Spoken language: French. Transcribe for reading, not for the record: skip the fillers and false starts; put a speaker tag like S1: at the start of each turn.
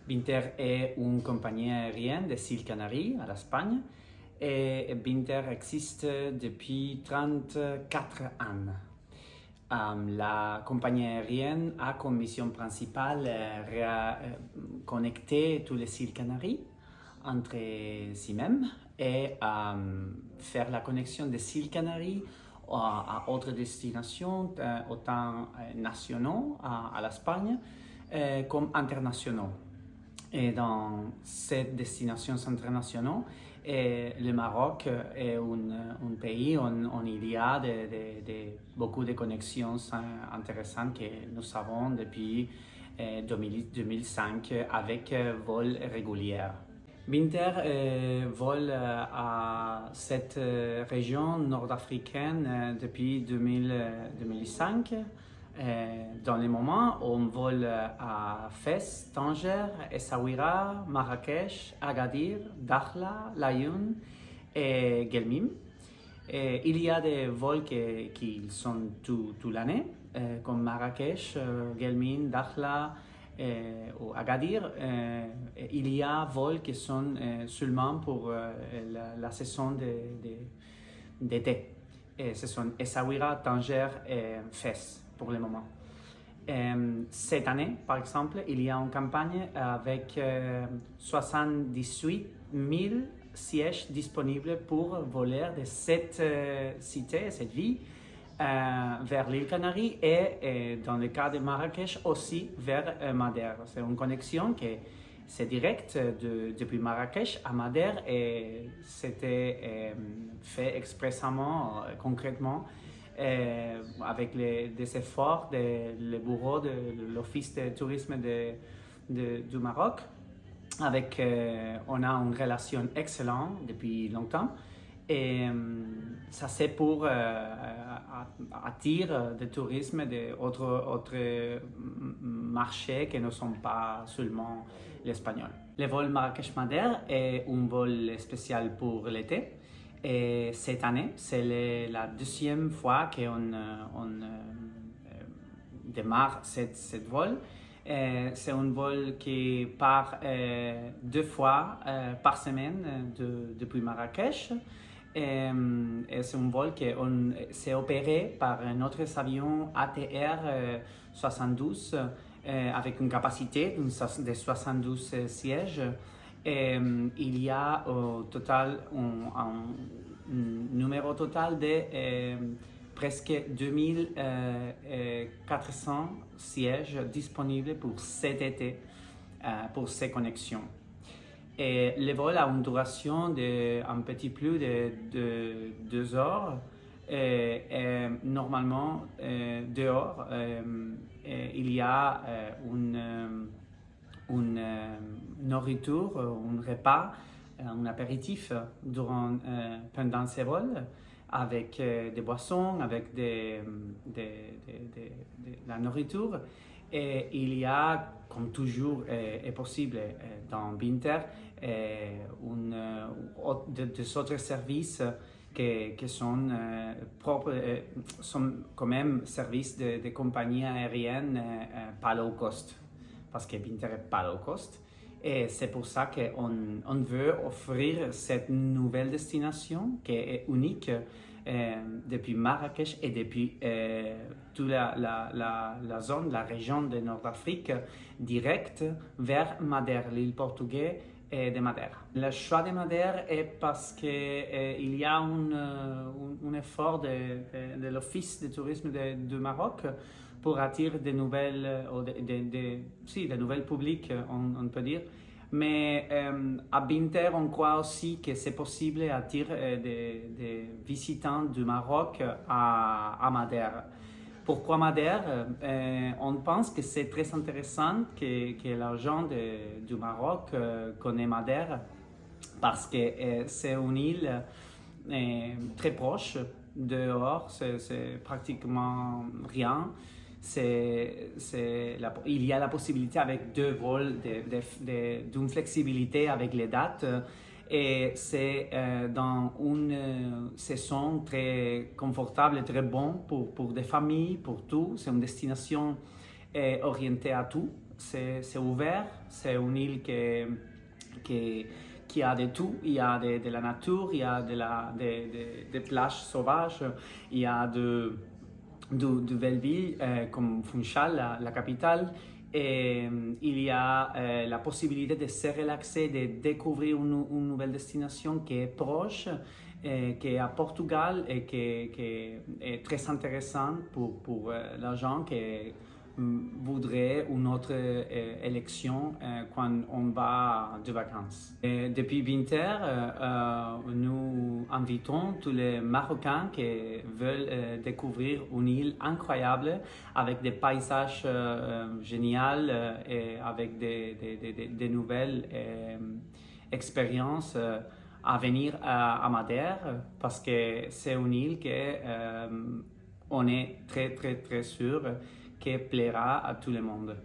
S1: Binter est une compagnie aérienne des îles Canaries à l'Espagne et Binter existe depuis 34 ans. La compagnie aérienne a comme mission principale connecter tous les îles Canaries entre elles-mêmes et faire la connexion des îles Canaries à autres destinations, autant nationaux à l'Espagne comme internationaux. Et dans ces destinations internationales, le Maroc est un pays où il y a beaucoup de connexions intéressantes que nous avons depuis 2005 avec vols réguliers. Binter vole à cette région nord-africaine depuis 2005. Dans les moments où on vole à Fès, Tanger, Essaouira, Marrakech, Agadir, Dakhla, Laayoune et Guelmim. Il y a des vols qui sont toute l'année, comme Marrakech, Guelmim, Dakhla ou Agadir. Il y a des vols qui sont seulement pour la saison d'été. Ce sont Essaouira, Tanger et Fès pour le moment. Cette année, par exemple, il y a une campagne avec 78 000 sièges disponibles pour voler de cette cité, cette ville, vers l'île Canaries et dans le cas de Marrakech aussi vers Madère. C'est une connexion qui c'est direct depuis Marrakech à Madère et c'était fait expressément, concrètement, avec des efforts du bureau de l'Office de tourisme du Maroc. On a une relation excellente depuis longtemps et ça c'est pour attirer du tourisme d'autres marchés qui ne sont pas seulement l'espagnol. Le vol Marrakech-Madère est un vol spécial pour l'été. Et cette année, c'est la deuxième fois qu'on démarre cette vol. C'est un vol qui part 2 fois par semaine depuis Marrakech. Et c'est un vol qui s'est opéré par notre avion ATR 72 avec une capacité de 72 sièges. Il y a au total un numéro total de presque 2400 sièges disponibles pour cet été, pour ces connexions. Et le vol a une duration de un petit plus de 2 heures. Et normalement, dehors, il y a une nourriture, un repas, un apéritif pendant ces vols avec des boissons, avec de la nourriture. Et il y a, comme toujours est possible dans Binter, des autres services qui sont propres, sont quand même services de compagnies aériennes pas low cost. Parce que Binter est pas low cost. Et c'est pour ça qu'on veut offrir cette nouvelle destination qui est unique depuis Marrakech et depuis toute la zone, la région de Nord-Afrique, direct vers Madère, l'île portugaise de Madère. Le choix de Madère est parce qu'il y a un effort de l'Office de tourisme du Maroc pour attirer de nouvelles publics, on peut dire. Mais à Binter, on croit aussi que c'est possible d'attirer des visitants du Maroc à Madère. Pourquoi Madère? On pense que c'est très intéressant que les gens du Maroc connaissent Madère parce que c'est une île très proche. Dehors, c'est pratiquement rien. Il y a la possibilité avec 2 vols d'une flexibilité avec les dates et c'est dans une saison très confortable et très bon pour des familles, pour tout. C'est une destination orientée à tout, c'est ouvert, c'est une île qui a de tout. Il y a de la nature, il y a des plages sauvages, il y a de belles villes comme Funchal, la capitale. Et il y a la possibilité de se relaxer, de découvrir une nouvelle destination qui est proche, qui est à Portugal et qui est très intéressante pour les gens qui voudraient une autre élection quand on va de vacances. Et depuis Winter, nous invitons tous les Marocains qui veulent découvrir une île incroyable avec des paysages géniaux et avec des nouvelles expériences à venir à Madère parce que c'est une île qu'on est très sûr qui plaira à tout le monde.